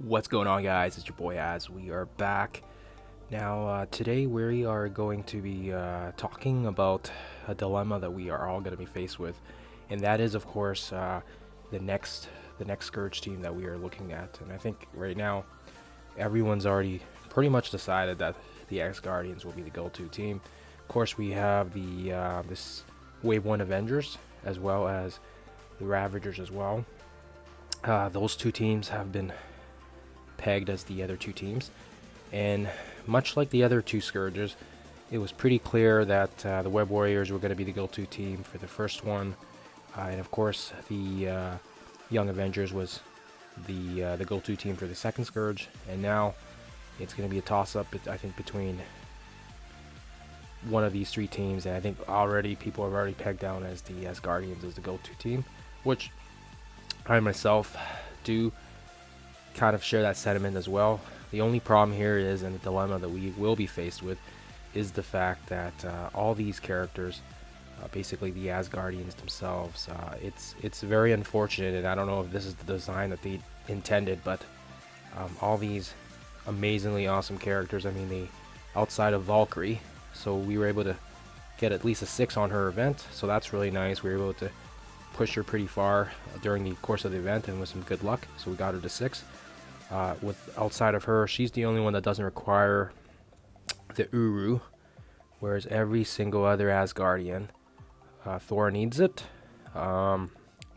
What's going on, guys? It's your boy Az. We are back. Now, today we are going to be talking about a dilemma that we are all going to be faced with, and that is, of course, the next Scourge team that we are looking at. And I think right now, everyone's already pretty much decided that the Asgardians will be the go-to team. Of course, we have the this Wave 1 Avengers as well as the Ravagers as well. Those two teams have been pegged as the other two teams, and much like the other two Scourges, it was pretty clear that the Web Warriors were going to be the go-to team for the first one, and of course the Young Avengers was the go-to team for the second Scourge. And now it's going to be a toss-up, I think, between one of these three teams, and I think already people have already pegged down as the Asgardians as the go-to team, which I myself do kind of share that sentiment as well. The only problem here is, and the dilemma that we will be faced with, is the fact that all these characters, basically the Asgardians themselves, it's very unfortunate, and I don't know if this is the design that they intended, but all these amazingly awesome characters, I mean, outside of Valkyrie, so we were able to get at least a 6 on her event, so that's really nice. We were able to push her pretty far during the course of the event, and with some good luck, so we got her to 6. With outside of her, she's the only one that doesn't require the Uru, whereas every single other Asgardian, Thor needs it. We're not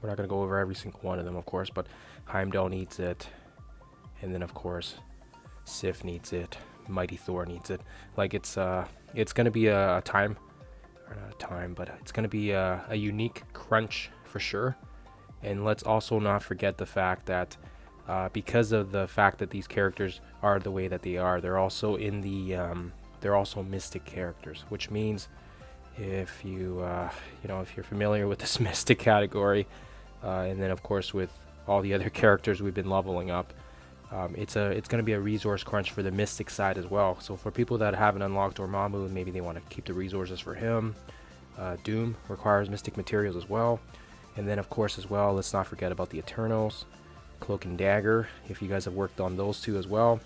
going to go over every single one of them, of course, but Heimdall needs it, and then of course Sif needs it, Mighty Thor needs it. Like, it's going to be a time, or not a time, but it's going to be a unique crunch for sure. And let's also not forget the fact that because of the fact that these characters are the way that they are, they're also in the they're also mystic characters, which means if you if you're familiar with this mystic category, and then of course with all the other characters we've been leveling up, it's going to be a resource crunch for the mystic side as well. So for people that haven't unlocked Dormammu, maybe they want to keep the resources for him. Doom requires mystic materials as well, and then of course as well, let's not forget about the Eternals, Cloak and Dagger, if you guys have worked on those two as well.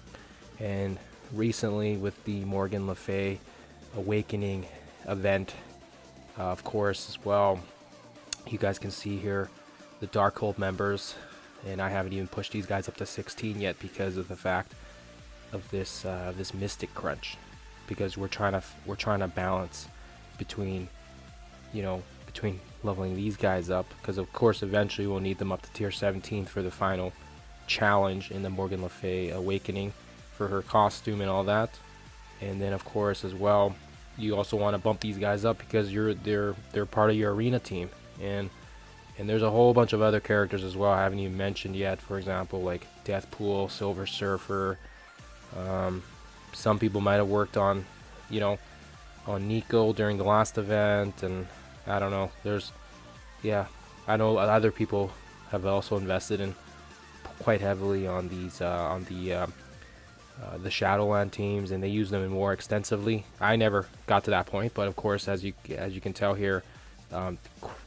And recently with the Morgan Le Fay Awakening event, of course as well, you guys can see here the Darkhold members, and I haven't even pushed these guys up to 16 yet because of the fact of this this mystic crunch, because we're trying to balance between between leveling these guys up, because of course eventually we'll need them up to tier 17 for the final challenge in the Morgan Le Fay Awakening for her costume and all that. And then of course as well, you also want to bump these guys up because they're part of your arena team, and there's a whole bunch of other characters as well I haven't even mentioned yet. For example, like Deathpool, Silver Surfer. Some people might have worked on on Nico during the last event, and I don't know. I know other people have also invested in quite heavily on these the Shadowland teams, and they use them more extensively. I never got to that point, but of course, as you can tell here,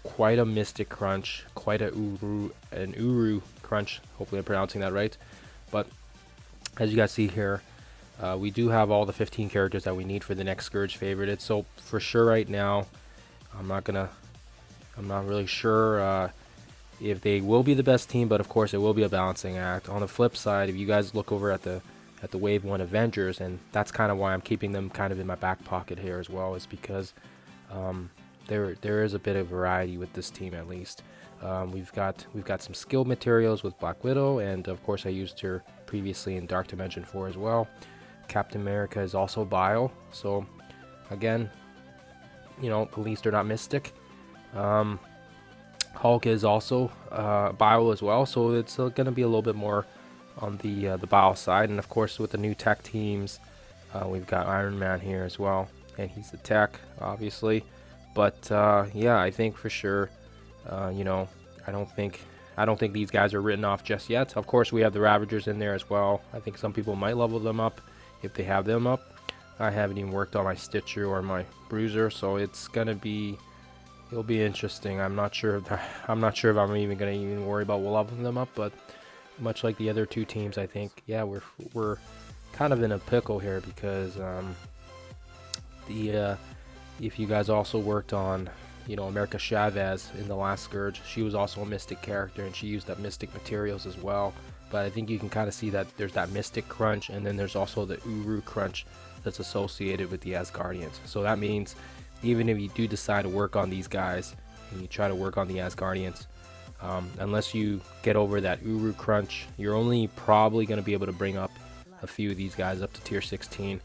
quite a mystic crunch, quite an Uru crunch. Hopefully, I'm pronouncing that right. But as you guys see here, we do have all the 15 characters that we need for the next Scourge favorited. So for sure, right now, I'm not really sure if they will be the best team, but of course it will be a balancing act. On the flip side, if you guys look over at the Wave 1 Avengers, and that's kind of why I'm keeping them kind of in my back pocket here as well, is because there is a bit of variety with this team at least. We've got some skill materials with Black Widow, and of course I used her previously in Dark Dimension 4 as well. Captain America is also Bile, so again, at least they're not mystic. Hulk is also Bile as well, so it's going to be a little bit more on the Bile side. And of course with the new tech teams, we've got Iron Man here as well, and he's the tech obviously. But yeah, I think for sure, I don't think these guys are written off just yet. Of course we have the Ravagers in there as well. I think some people might level them up if they have them up. I haven't even worked on my Stitcher or my Bruiser, so it'll be interesting. I'm not sure if I'm even gonna worry about leveling them up, but much like the other two teams, I think, yeah, we're kind of in a pickle here because the if you guys also worked on, America Chavez in the last Scourge, she was also a Mystic character and she used up Mystic materials as well. But I think you can kind of see that there's that Mystic crunch, and then there's also the Uru crunch that's associated with the Asgardians. So that means even if you do decide to work on these guys and you try to work on the Asgardians, unless you get over that Uru crunch, you're only probably going to be able to bring up a few of these guys up to tier 16.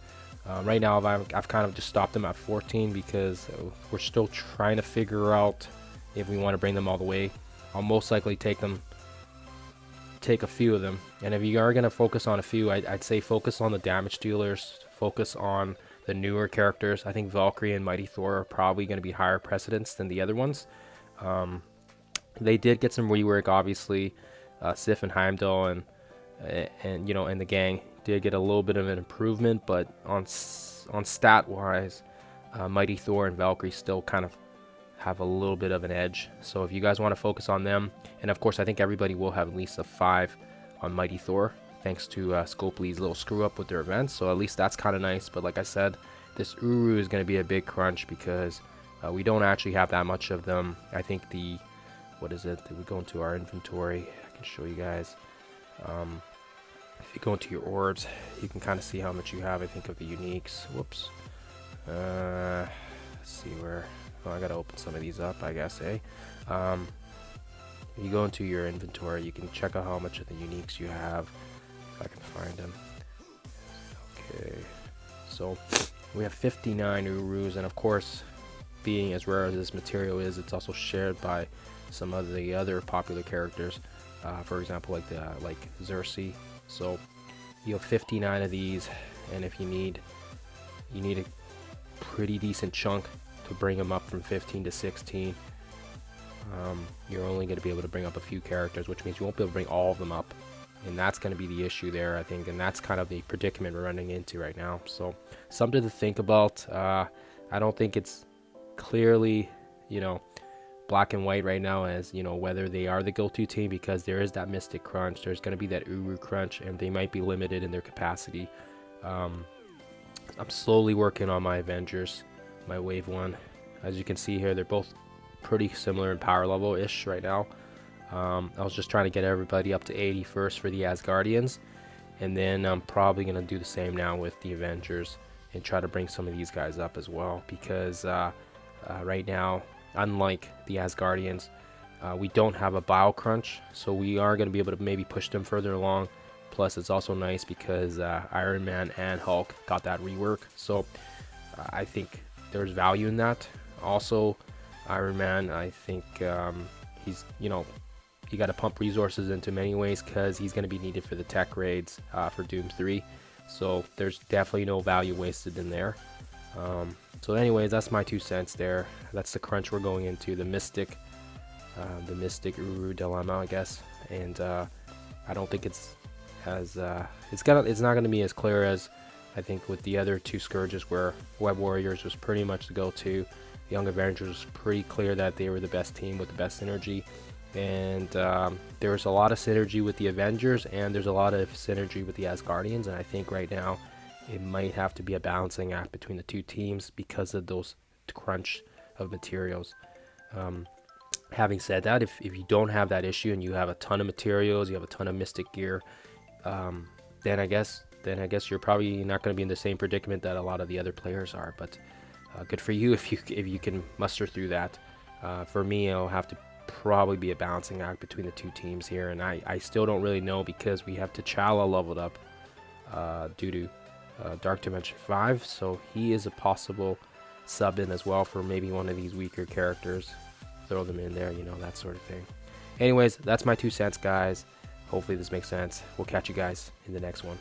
Right now, I've kind of just stopped them at 14 because we're still trying to figure out if we want to bring them all the way. I'll most likely take a few of them, and if you are going to focus on a few, I'd say focus on the damage dealers, focus on the newer characters. I think Valkyrie and Mighty Thor are probably going to be higher precedence than the other ones. They did get some rework, obviously. Sif and Heimdall and the gang did get a little bit of an improvement, but on stat wise, Mighty Thor and Valkyrie still kind of have a little bit of an edge. So if you guys want to focus on them, and of course I think everybody will have at least a 5 on Mighty Thor, thanks to Scopely's little screw up with their events. So at least that's kind of nice. But like I said, this Uru is going to be a big crunch because we don't actually have that much of them. I think what is it? If we go into our inventory, I can show you guys. If you go into your orbs, you can kind of see how much you have, I think, of the uniques. Whoops. Let's see where. Oh, I gotta open some of these up, I guess, eh? If you go into your inventory, you can check out how much of the uniques you have, if I can find them. Okay. So we have 59 Urus, and of course, being as rare as this material is, it's also shared by some of the other popular characters. For example, like Xerxes. So you have 59 of these, and if you need a pretty decent chunk to bring them up from 15 to 16. You're only going to be able to bring up a few characters, which means you won't be able to bring all of them up, and that's going to be the issue there, I think, and that's kind of the predicament we're running into right now. So something to think about. I don't think it's clearly, black and white right now as, whether they are the go-to team, because there is that Mystic crunch, there's going to be that Uru crunch, and they might be limited in their capacity. I'm slowly working on my Avengers, my wave 1. As you can see here, they're both pretty similar in power level ish right now. I was just trying to get everybody up to 80 first for the Asgardians, and then I'm probably going to do the same now with the Avengers and try to bring some of these guys up as well, because right now, unlike the Asgardians, we don't have a bio crunch, so we are going to be able to maybe push them further along. Plus it's also nice because Iron Man and Hulk got that rework, so I think there's value in that. Also, Iron Man, I think he's, you got to pump resources into many ways because he's going to be needed for the tech raids for Doom 3. So there's definitely no value wasted in there. So anyways, that's my 2 cents there. That's the crunch we're going into, the Mystic Uru dilemma, I guess. And I don't think it's as it's not going to be as clear as I think with the other 2 Scourges, where Web Warriors was pretty much the go-to. Young Avengers was pretty clear that they were the best team with the best synergy, and there's a lot of synergy with the Avengers, and there's a lot of synergy with the Asgardians, and I think right now it might have to be a balancing act between the 2 teams because of those crunch of materials. Having said that, if you don't have that issue and you have a ton of materials, you have a ton of Mystic gear, then I guess you're probably not going to be in the same predicament that a lot of the other players are. But good for you if you can muster through that. For me, it'll have to probably be a balancing act between the 2 teams here, and I still don't really know because we have T'Challa leveled up due to Dark Dimension 5, so he is a possible sub in as well for maybe one of these weaker characters. Throw them in there, that sort of thing. Anyways, that's my 2 cents, guys. Hopefully this makes sense. We'll catch you guys in the next one.